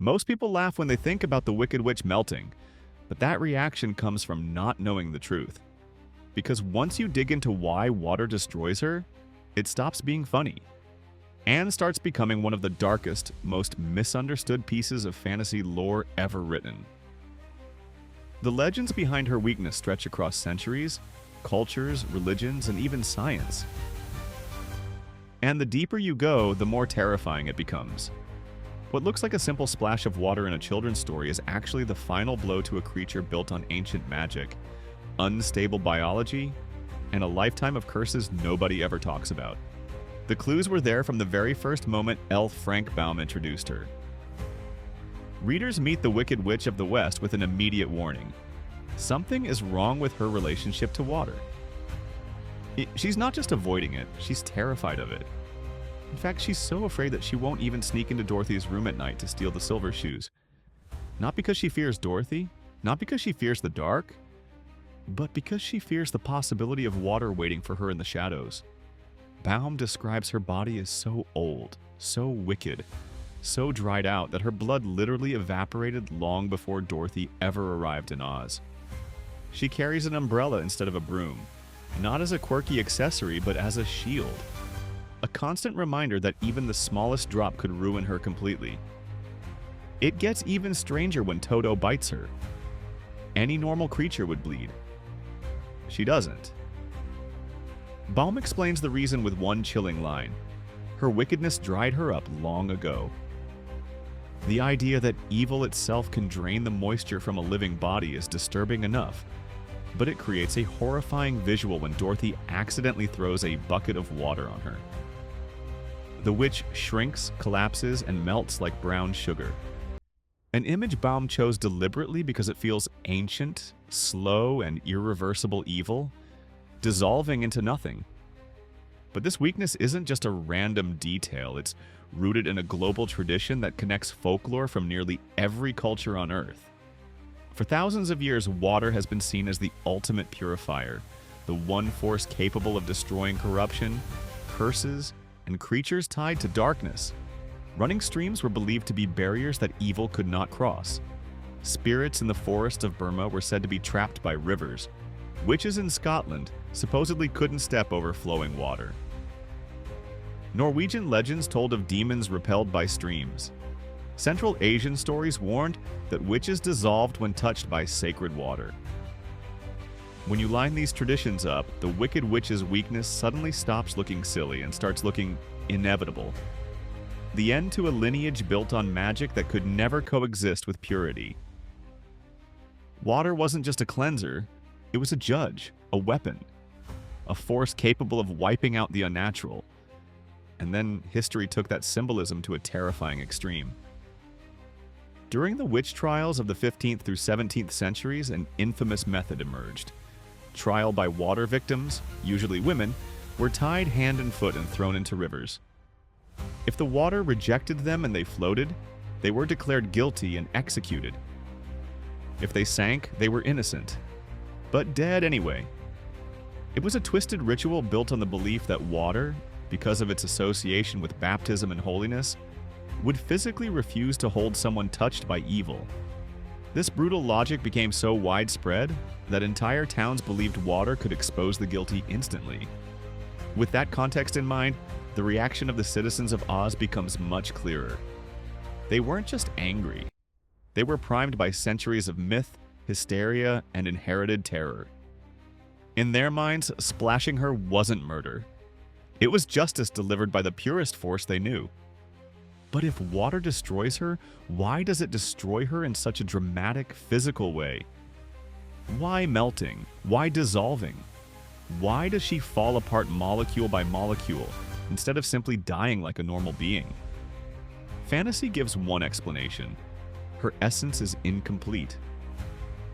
Most people laugh when they think about the Wicked Witch melting, but that reaction comes from not knowing the truth. Because once you dig into why water destroys her, it stops being funny and starts becoming one of the darkest, most misunderstood pieces of fantasy lore ever written. The legends behind her weakness stretch across centuries, cultures, religions, and even science. And the deeper you go, the more terrifying it becomes. What looks like a simple splash of water in a children's story is actually the final blow to a creature built on ancient magic, unstable biology, and a lifetime of curses nobody ever talks about. The clues were there from the very first moment Elphaba introduced her. Readers meet the Wicked Witch of the West with an immediate warning. Something is wrong with her relationship to water. She's not just avoiding it, she's terrified of it. In fact, she's so afraid that she won't even sneak into Dorothy's room at night to steal the silver shoes. Not because she fears Dorothy, not because she fears the dark, but because she fears the possibility of water waiting for her in the shadows. Baum describes her body as so old, so wicked, so dried out that her blood literally evaporated long before Dorothy ever arrived in Oz. She carries an umbrella instead of a broom, not as a quirky accessory but as a shield. A constant reminder that even the smallest drop could ruin her completely. It gets even stranger when Toto bites her. Any normal creature would bleed. She doesn't. Baum explains the reason with one chilling line. Her wickedness dried her up long ago. The idea that evil itself can drain the moisture from a living body is disturbing enough, but it creates a horrifying visual when Dorothy accidentally throws a bucket of water on her. The witch shrinks, collapses, and melts like brown sugar. An image Baum chose deliberately because it feels ancient, slow, and irreversible evil, dissolving into nothing. But this weakness isn't just a random detail, it's rooted in a global tradition that connects folklore from nearly every culture on Earth. For thousands of years, water has been seen as the ultimate purifier, the one force capable of destroying corruption, curses, and creatures tied to darkness. Running streams were believed to be barriers that evil could not cross. Spirits in the forests of Burma were said to be trapped by rivers. Witches in Scotland supposedly couldn't step over flowing water. Norwegian legends told of demons repelled by streams. Central Asian stories warned that witches dissolved when touched by sacred water. When you line these traditions up, the Wicked Witch's weakness suddenly stops looking silly and starts looking inevitable. The end to a lineage built on magic that could never coexist with purity. Water wasn't just a cleanser, it was a judge, a weapon, a force capable of wiping out the unnatural. And then history took that symbolism to a terrifying extreme. During the witch trials of the 15th through 17th centuries, an infamous method emerged. Trial by water victims, usually women, were tied hand and foot and thrown into rivers. If the water rejected them and they floated, they were declared guilty and executed. If they sank, they were innocent, but dead anyway. It was a twisted ritual built on the belief that water, because of its association with baptism and holiness, would physically refuse to hold someone touched by evil. This brutal logic became so widespread that entire towns believed water could expose the guilty instantly. With that context in mind, the reaction of the citizens of Oz becomes much clearer. They weren't just angry. They were primed by centuries of myth, hysteria, and inherited terror. In their minds, splashing her wasn't murder. It was justice delivered by the purest force they knew. But if water destroys her, why does it destroy her in such a dramatic, physical way? Why melting? Why dissolving? Why does she fall apart molecule by molecule, instead of simply dying like a normal being? Fantasy gives one explanation. Her essence is incomplete.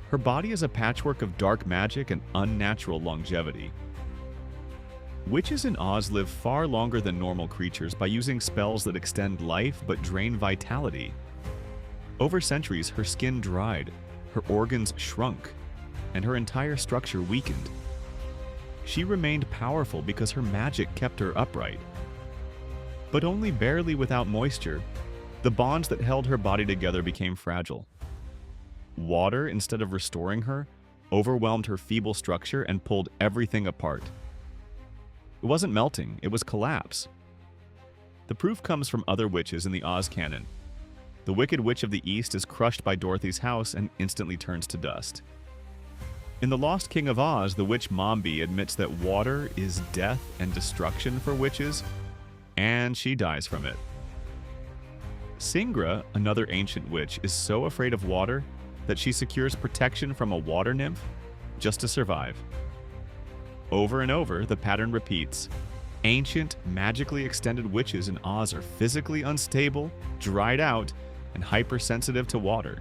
Her body is a patchwork of dark magic and unnatural longevity. Witches in Oz live far longer than normal creatures by using spells that extend life but drain vitality. Over centuries, her skin dried, her organs shrunk, and her entire structure weakened. She remained powerful because her magic kept her upright. But only barely without moisture. The bonds that held her body together became fragile. Water, instead of restoring her, overwhelmed her feeble structure and pulled everything apart. It wasn't melting, it was collapse. The proof comes from other witches in the Oz canon. The Wicked Witch of the East is crushed by Dorothy's house and instantly turns to dust. In The Lost King of Oz, the witch Mombi admits that water is death and destruction for witches, and she dies from it. Singra, another ancient witch, is so afraid of water that she secures protection from a water nymph just to survive. Over and over, the pattern repeats. Ancient, magically extended witches in Oz are physically unstable, dried out, and hypersensitive to water.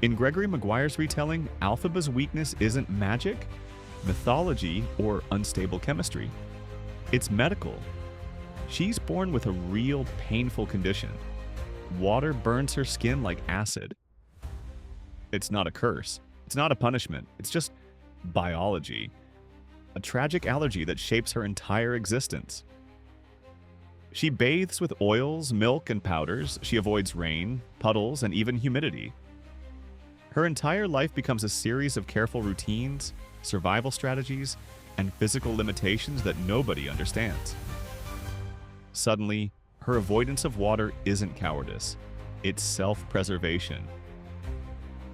In Gregory Maguire's retelling, Elphaba's weakness isn't magic, mythology, or unstable chemistry. It's medical. She's born with a real painful condition. Water burns her skin like acid. It's not a curse. It's not a punishment. It's just biology. A tragic allergy that shapes her entire existence. She bathes with oils, milk, and powders. She avoids rain, puddles, and even humidity. Her entire life becomes a series of careful routines, survival strategies, and physical limitations that nobody understands. Suddenly, her avoidance of water isn't cowardice. It's self-preservation.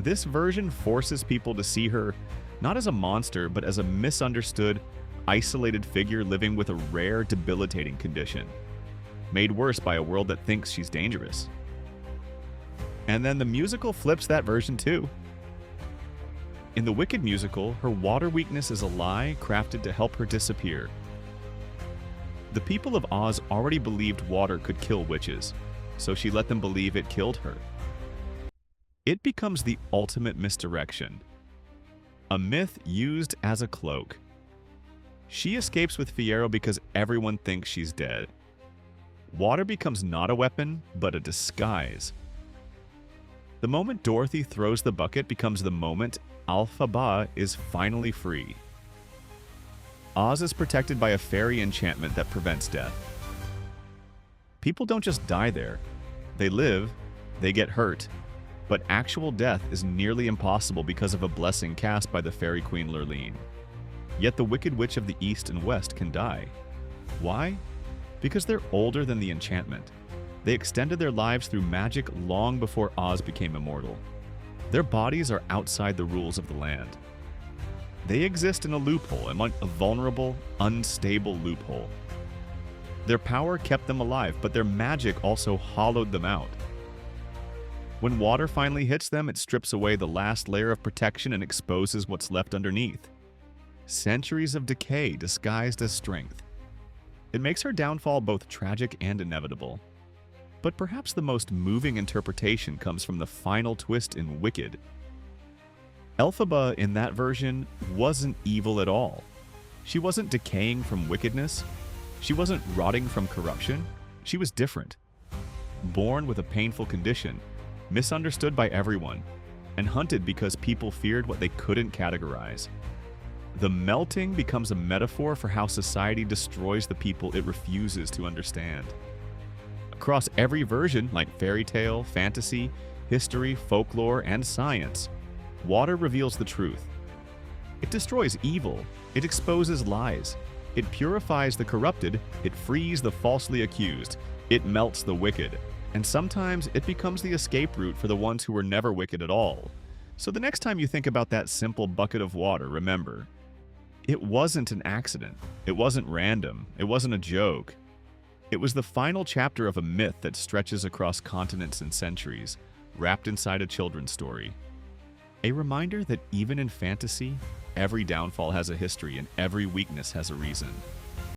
This version forces people to see her not as a monster, but as a misunderstood, isolated figure living with a rare, debilitating condition, made worse by a world that thinks she's dangerous. And then the musical flips that version too. In the Wicked musical, her water weakness is a lie crafted to help her disappear. The people of Oz already believed water could kill witches, so she let them believe it killed her. It becomes the ultimate misdirection. A myth used as a cloak. She escapes with Fiyero because everyone thinks she's dead. Water becomes not a weapon, but a disguise. The moment Dorothy throws the bucket becomes the moment Elphaba is finally free. Oz is protected by a fairy enchantment that prevents death. People don't just die there. They live, they get hurt, but actual death is nearly impossible because of a blessing cast by the fairy queen Lurline. Yet the Wicked Witch of the East and West can die. Why? Because they're older than the enchantment. They extended their lives through magic long before Oz became immortal. Their bodies are outside the rules of the land. They exist in a loophole, a vulnerable, unstable loophole. Their power kept them alive, but their magic also hollowed them out. When water finally hits them, it strips away the last layer of protection and exposes what's left underneath. Centuries of decay disguised as strength. It makes her downfall both tragic and inevitable. But perhaps the most moving interpretation comes from the final twist in Wicked. Elphaba in that version wasn't evil at all. She wasn't decaying from wickedness. She wasn't rotting from corruption. She was different. Born with a painful condition, misunderstood by everyone, and hunted because people feared what they couldn't categorize. The melting becomes a metaphor for how society destroys the people it refuses to understand. Across every version, like fairy tale, fantasy, history, folklore, and science, water reveals the truth. It destroys evil. It exposes lies. It purifies the corrupted. It frees the falsely accused. It melts the wicked. And sometimes it becomes the escape route for the ones who were never wicked at all. So the next time you think about that simple bucket of water, remember, it wasn't an accident. It wasn't random. It wasn't a joke. It was the final chapter of a myth that stretches across continents and centuries, wrapped inside a children's story. A reminder that even in fantasy, every downfall has a history and every weakness has a reason.